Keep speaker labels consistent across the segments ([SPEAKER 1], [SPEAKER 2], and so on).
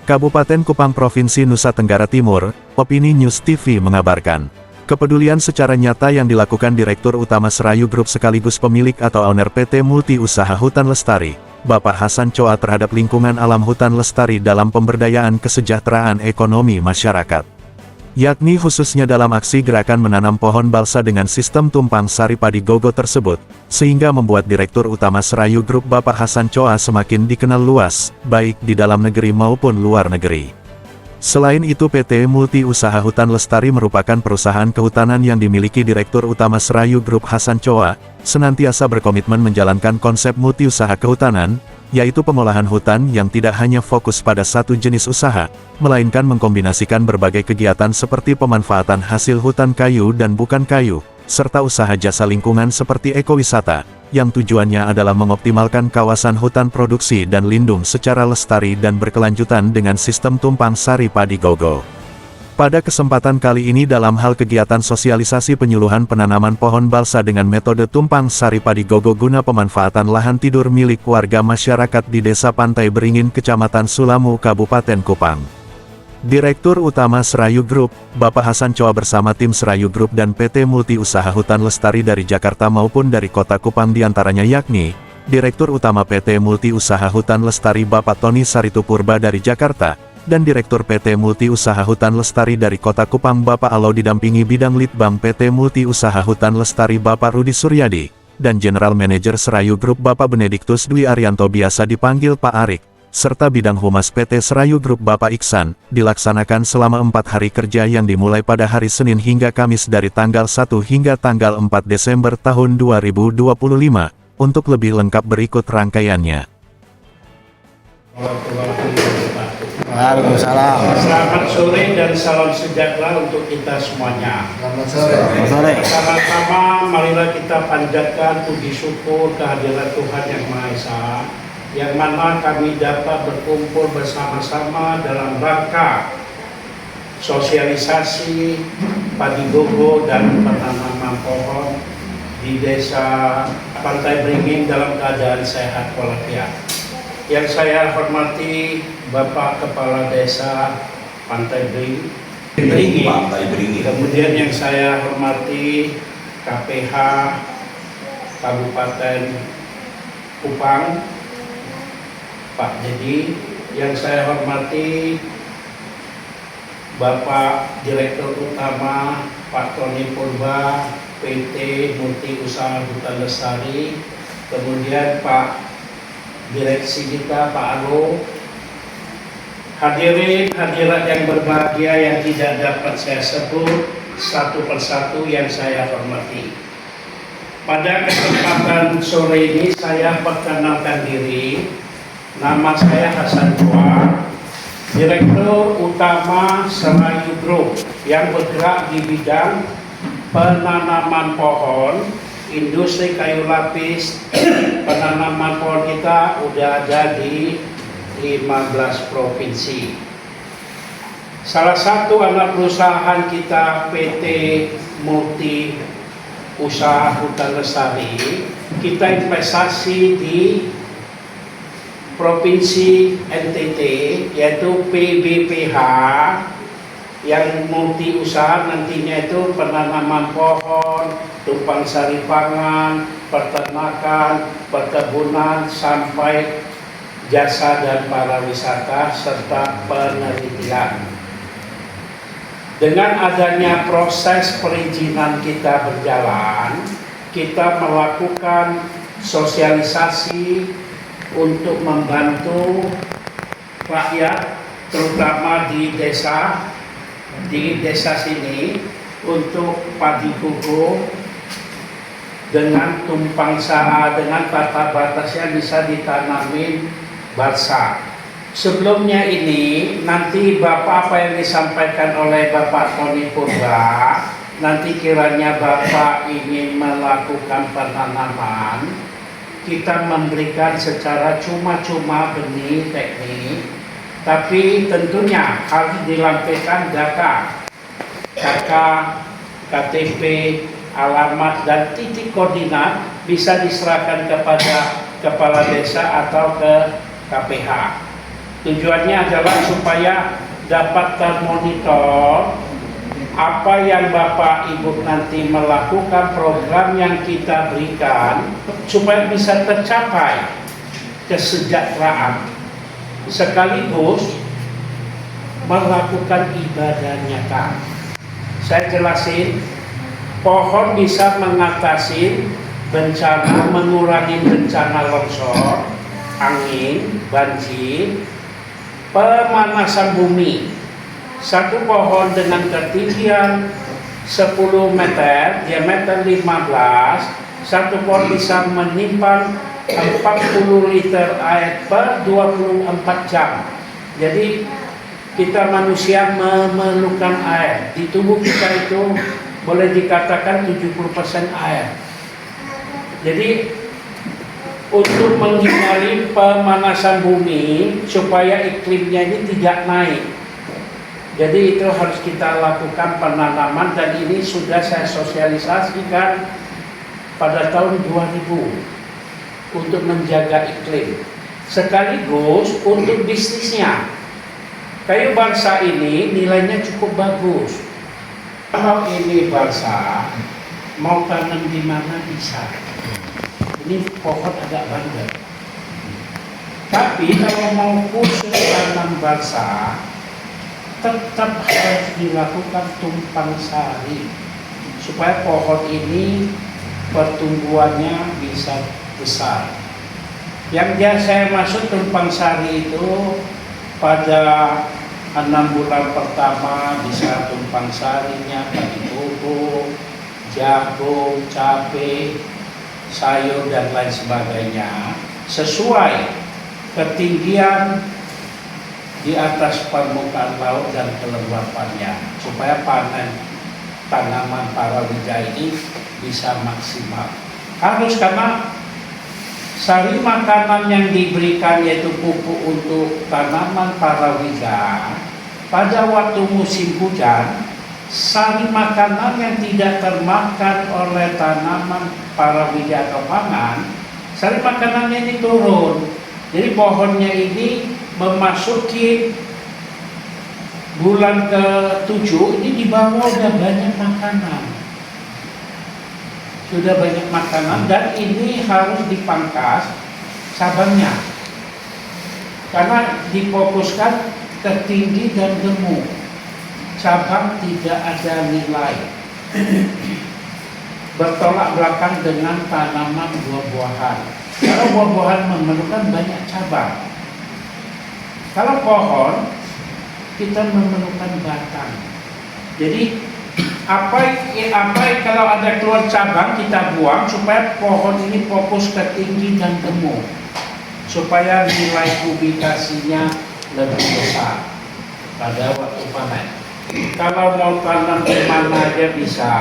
[SPEAKER 1] Kabupaten Kupang Provinsi Nusa Tenggara Timur, Opini News TV mengabarkan. Kepedulian secara nyata yang dilakukan Direktur Utama Serayu Group sekaligus pemilik atau owner PT Multi Usaha Hutan Lestari, Bapak Hasan Choa terhadap lingkungan alam hutan lestari dalam pemberdayaan kesejahteraan ekonomi masyarakat. Yakni khususnya dalam aksi gerakan menanam pohon balsa dengan sistem tumpang sari padi gogo tersebut, sehingga membuat Direktur Utama Serayu Group Bapak Hasan Choa semakin dikenal luas, baik di dalam negeri maupun luar negeri. Selain itu PT Multi Usaha Hutan Lestari merupakan perusahaan kehutanan yang dimiliki Direktur Utama Serayu Group Hasan Choa, senantiasa berkomitmen menjalankan konsep multi usaha kehutanan, yaitu pengolahan hutan yang tidak hanya fokus pada satu jenis usaha, melainkan mengkombinasikan berbagai kegiatan seperti pemanfaatan hasil hutan kayu dan bukan kayu, serta usaha jasa lingkungan seperti ekowisata, yang tujuannya adalah mengoptimalkan kawasan hutan produksi dan lindung secara lestari dan berkelanjutan dengan sistem tumpang sari padi gogo. Pada kesempatan kali ini dalam hal kegiatan sosialisasi penyuluhan penanaman pohon balsa dengan metode tumpang sari padi gogo guna pemanfaatan lahan tidur milik warga masyarakat di Desa Pantai Beringin Kecamatan Sulamu Kabupaten Kupang. Direktur Utama Serayu Group, Bapak Hasan Choa bersama tim Serayu Group dan PT Multi Usaha Hutan Lestari dari Jakarta maupun dari Kota Kupang diantaranya yakni, Direktur Utama PT Multi Usaha Hutan Lestari Bapak Tony Saritupurba dari Jakarta, dan Direktur PT Multi Usaha Hutan Lestari dari Kota Kupang Bapak Alo didampingi Bidang Litbang PT Multi Usaha Hutan Lestari Bapak Rudi Suryadi, dan General Manager Serayu Group Bapak Benediktus Dwi Arianto biasa dipanggil Pak Arik, serta Bidang Humas PT Serayu Group Bapak Iksan, dilaksanakan selama 4 hari kerja yang dimulai pada hari Senin hingga Kamis dari tanggal 1 hingga tanggal 4 Desember tahun 2025, untuk lebih lengkap berikut rangkaiannya.
[SPEAKER 2] Waalaikumsalam.
[SPEAKER 3] Selamat sore dan salam sejahtera untuk kita semuanya.
[SPEAKER 2] Selamat sore.
[SPEAKER 3] Sama-sama marilah kita panjatkan puji syukur kehadiran Tuhan Yang Maha Esa, yang mana kami dapat berkumpul bersama-sama dalam rangka sosialisasi padi gogo dan penanaman pohon di Desa Pantai Beringin dalam keadaan sehat walafiat. Yang saya hormati Bapak Kepala Desa Pantai Beringin. Kemudian yang saya hormati KPH Kabupaten Kupang, Pak Dedi. Yang saya hormati Bapak Direktur Utama Pak Tony Purba PT Multi Usaha Hutan Lestari, kemudian Pak Direksi kita Pak Alo, hadirin hadirat yang berbahagia yang tidak dapat saya sebut satu persatu yang saya hormati. Pada kesempatan sore ini saya perkenalkan diri. Nama saya Hasan Choa, Direktur Utama Serayu Group yang bergerak di bidang penanaman pohon, industri kayu lapis. Penanaman pohon kita udah ada di 15 provinsi. Salah satu anak perusahaan kita PT Multi Usaha Hutan Lestari, kita investasi di Provinsi NTT, yaitu PBPH, yang multi usaha nantinya itu penanaman pohon, tumpang sari pangan, peternakan, perkebunan, sampai jasa dan pariwisata serta penelitian. Dengan adanya proses perizinan kita berjalan, kita melakukan sosialisasi untuk membantu rakyat, terutama di desa sini, untuk padi gogo dengan tumpang sari, dengan batas-batasnya bisa ditanamin balsa. Sebelumnya ini, nanti Bapak apa yang disampaikan oleh Bapak Tony Purba, nanti kiranya Bapak ingin melakukan penanaman, kita memberikan secara cuma-cuma benih teknik, tapi tentunya harus dilampirkan data, KTP, alamat, dan titik koordinat bisa diserahkan kepada kepala desa atau ke KPH. Tujuannya adalah supaya dapat termonitor apa yang Bapak Ibu nanti melakukan, program yang kita berikan, supaya bisa tercapai kesejahteraan sekaligus melakukan ibadah nyata. Saya jelasin, pohon bisa mengatasi bencana, mengurangi bencana longsor, angin, banjir, pemanasan bumi. Satu pohon dengan ketinggian 10 meter, diameter 15, satu pohon bisa menyimpan 40 liter air per 24 jam. Jadi kita manusia memerlukan air. Di tubuh kita itu boleh dikatakan 70% air. Jadi untuk menghindari pemanasan bumi supaya iklimnya ini tidak naik, jadi itu harus kita lakukan penanaman, dan ini sudah saya sosialisasikan pada tahun 2000 untuk menjaga iklim sekaligus untuk bisnisnya. Kayu balsa ini nilainya cukup bagus. Kalau ini balsa mau tanam di mana bisa. Ini pohon agak bandel. Tapi kalau mau khusus tanam balsa, tetap harus dilakukan tumpang sari supaya pohon ini pertumbuhannya bisa besar. Yang saya maksud tumpang sari itu pada 6 bulan pertama bisa tumpang sarinya bagi bubuk, jagung, cabai, sayur dan lain sebagainya sesuai ketinggian di atas permukaan laut dan kelembapannya supaya panen tanaman palawija ini bisa maksimal. Harus, karena sari makanan yang diberikan yaitu pupuk untuk tanaman palawija pada waktu musim hujan, sari makanan yang tidak termakan oleh tanaman palawija atau pangan, sari makanannya ini turun. Jadi pohonnya ini memasuki bulan ke-7 ini di bawah udah banyak makanan. Sudah banyak makanan, dan ini harus dipangkas cabangnya. Karena difokuskan ke tinggi dan gemuk. Cabang tidak ada nilai. Bertolak belakang dengan tanaman buah-buahan. Kalau buah-buahan memerlukan banyak cabang. Kalau pohon, kita memerlukan batang. Jadi kalau ada keluar cabang kita buang supaya pohon ini fokus ke tinggi dan gemuk, supaya nilai kubikasinya lebih besar pada waktu panen. Kalau mau tanam di mana aja bisa,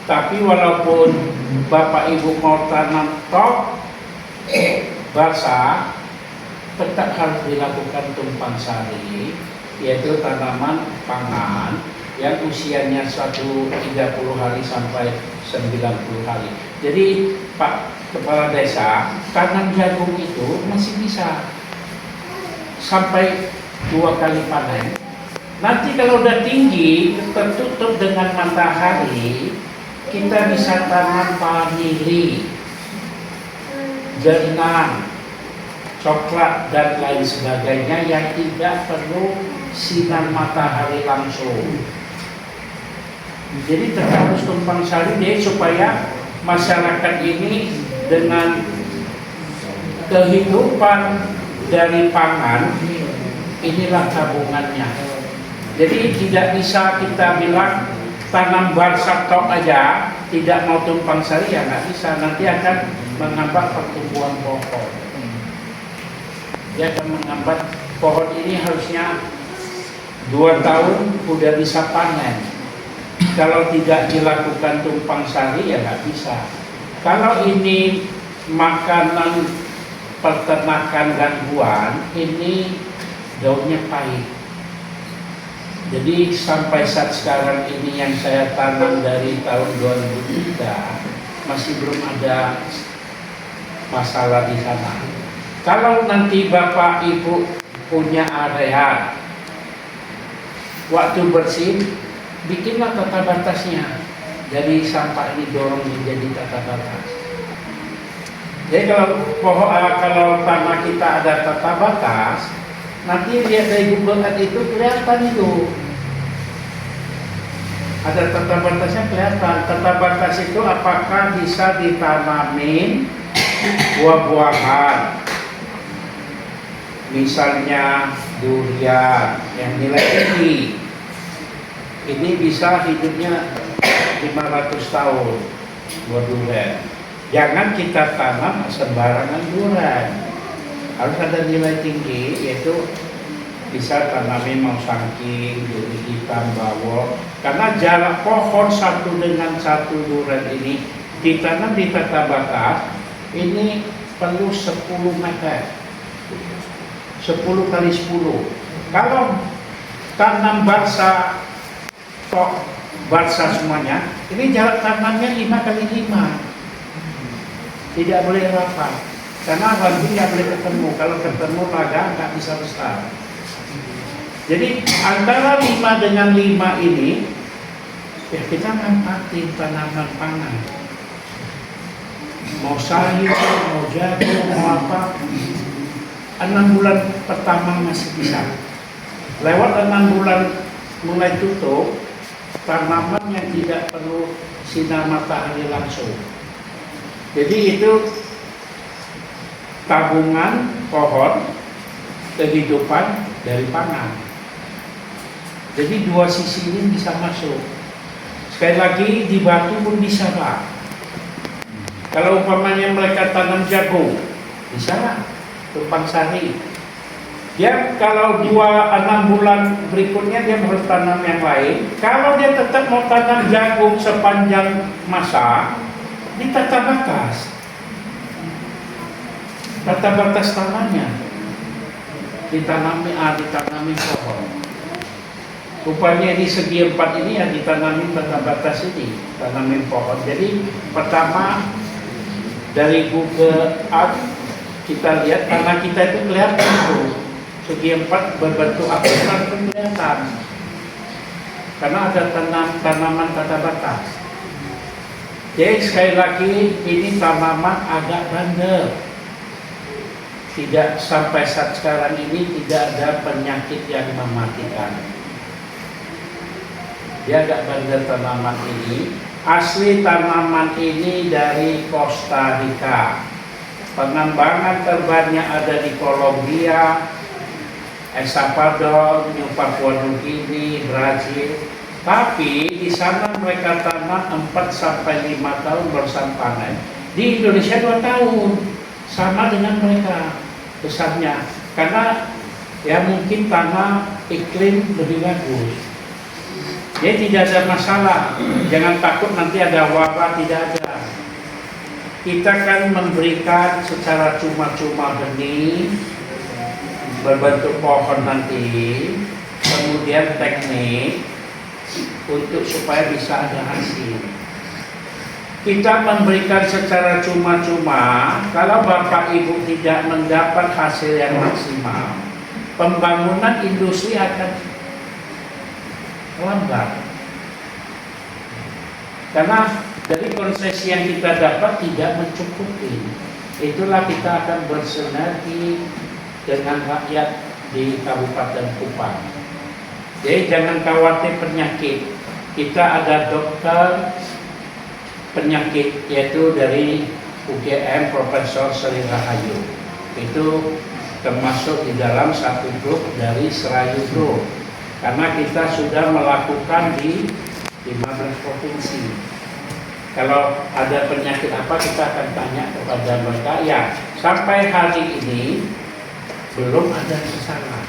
[SPEAKER 3] tapi walaupun Bapak Ibu mau tanam top basah, tetap harus dilakukan tumpang sari, yaitu tanaman pangan yang usianya 30 hari sampai 90 hari. Jadi Pak Kepala Desa, tanam jagung itu masih bisa sampai 2 kali panen. Nanti kalau udah tinggi, tertutup dengan matahari, kita bisa tanam vanili, jenang, coklat dan lain sebagainya yang tidak perlu sinar matahari langsung. Jadi harus tumpang sari deh supaya masyarakat ini dengan kehidupan dari pangan, inilah tabungannya. Jadi tidak bisa kita bilang tanam balsa tok aja, tidak mau tumpang sari, ya nggak bisa. Nanti akan menghambat pertumbuhan pohon. Dia akan menghambat pohon ini, harusnya 2 tahun udah bisa panen. Kalau tidak dilakukan tumpang sari ya nggak bisa. Kalau ini makanan peternakan gangguan, ini daunnya pahit. Jadi sampai saat sekarang ini yang saya tanam dari tahun 2003 masih belum ada masalah di sana. Kalau nanti Bapak Ibu punya area. Waktu bersih, bikinlah tata batasnya. Jadi sampah ini dorong menjadi tata batas. Jadi kalau tanah kita ada tata batas, nanti lihat dari Google Earth itu kelihatan itu. Ada tata batasnya kelihatan. Tata batas itu apakah bisa ditanamin buah-buahan. Misalnya durian yang nilai tinggi. Ini bisa hidupnya 500 tahun buah durian. Jangan kita tanam sembarangan durian. Harus ada nilai tinggi, yaitu bisa tanamin mau sangking, duri hitam, bawor. Karena jarak pohon satu dengan satu durian ini ditanam di tata batas, ini perlu 10 meter. 10 kali 10. Kalau tanam baksa, baksa semuanya, ini jarak tanamnya 5 kali 5. Tidak boleh rapat. Karena nanti nggak boleh ketemu. Kalau ketemu raga nggak bisa besar. Jadi antara 5 dengan 5 ini, ya kita manfaatin tanaman pangan. Mau sayur, mau jagung, mau apa. 6 bulan pertama masih bisa. Lewat 6 bulan mulai tutup, tanaman yang tidak perlu sinar matahari langsung. Jadi itu tabungan pohon kehidupan dari pangan. Jadi dua sisi ini bisa masuk. Sekali lagi di batu pun bisa, Pak. Kalau umpamanya mereka tanam jagung, bisa lah. Tumpang sari. Dia kalau 6 bulan berikutnya dia harus tanam yang lain. Kalau dia tetap mau tanam jagung sepanjang masa, di tata batas. Tata batas tanahnya ditanami pohon. Rupanya di segi 4 ini yang ditanami tata batas ini, tanamin pohon. Jadi pertama dari Google Earth kita lihat tanah kita itu kelihatan itu segi 4 berbentuk apa langsung kelihatan karena ada tanaman tata batas. Jadi sekali lagi ini tanaman agak bandel. Tidak sampai saat sekarang ini tidak ada penyakit yang mematikan. Dia agak bandel tanaman ini. Asli tanaman ini dari Costa Rica. Pengembangan terbanyak ada di Kolombia, El Salvador, New Papua New Guinea, Brazil. Tapi di sana mereka tanam 4 sampai 5 tahun baru panen. Di Indonesia 2 tahun. Sama dengan mereka besarnya. Karena ya mungkin tanah iklim lebih bagus. Jadi tidak ada masalah. Jangan takut nanti ada wabah, tidak ada. Kita kan memberikan secara cuma-cuma benih berbentuk pohon nanti, kemudian teknik untuk supaya bisa ada hasil. Kita memberikan secara cuma-cuma, kalau Bapak Ibu tidak mendapat hasil yang maksimal, pembangunan industri akan lambat. Karena dari konsesi yang kita dapat tidak mencukupi. Itulah kita akan bersinergi dengan rakyat di Kabupaten Kupang. Jadi jangan khawatir penyakit. Kita ada dokter penyakit yaitu dari UGM Profesor Sri Rahayu. Itu termasuk di dalam satu grup dari Serayu Group. Karena kita sudah melakukan di 15 provinsi. Kalau ada penyakit apa kita akan tanya kepada mereka. Ya, sampai hari ini belum ada masalah.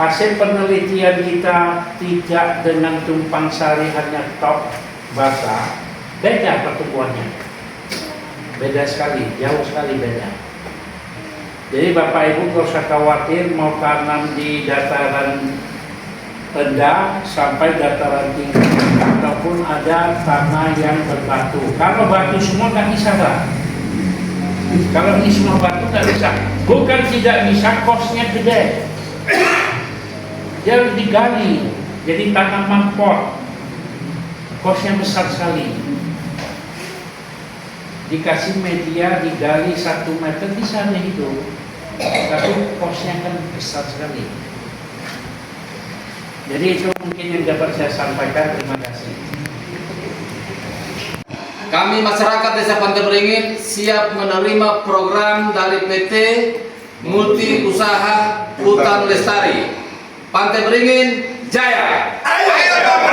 [SPEAKER 3] Hasil penelitian kita tidak dengan tumpang sari hanya top basah, beda pertumbuhannya. Beda sekali, jauh sekali beda. Jadi Bapak Ibu tidak usah khawatir mau tanam di dataran rendah sampai dataran tinggi ataupun ada tanah yang berbatu. Kalau batu semua nggak bisa, Pak. Kalau ini semua batu nggak bisa. Bukan tidak bisa, kosnya gede. Dia harus digali, jadi tanaman pot. Kosnya besar sekali. Dikasih media, digali 1 meter bisa hidup. Tapi kosnya kan besar sekali. Jadi itu mungkin yang dapat saya sampaikan. Terima kasih.
[SPEAKER 2] Kami masyarakat Desa Pantai Beringin siap menerima program dari PT Multi Usaha Hutan Lestari. Pantai Beringin Jaya.
[SPEAKER 4] Ayo.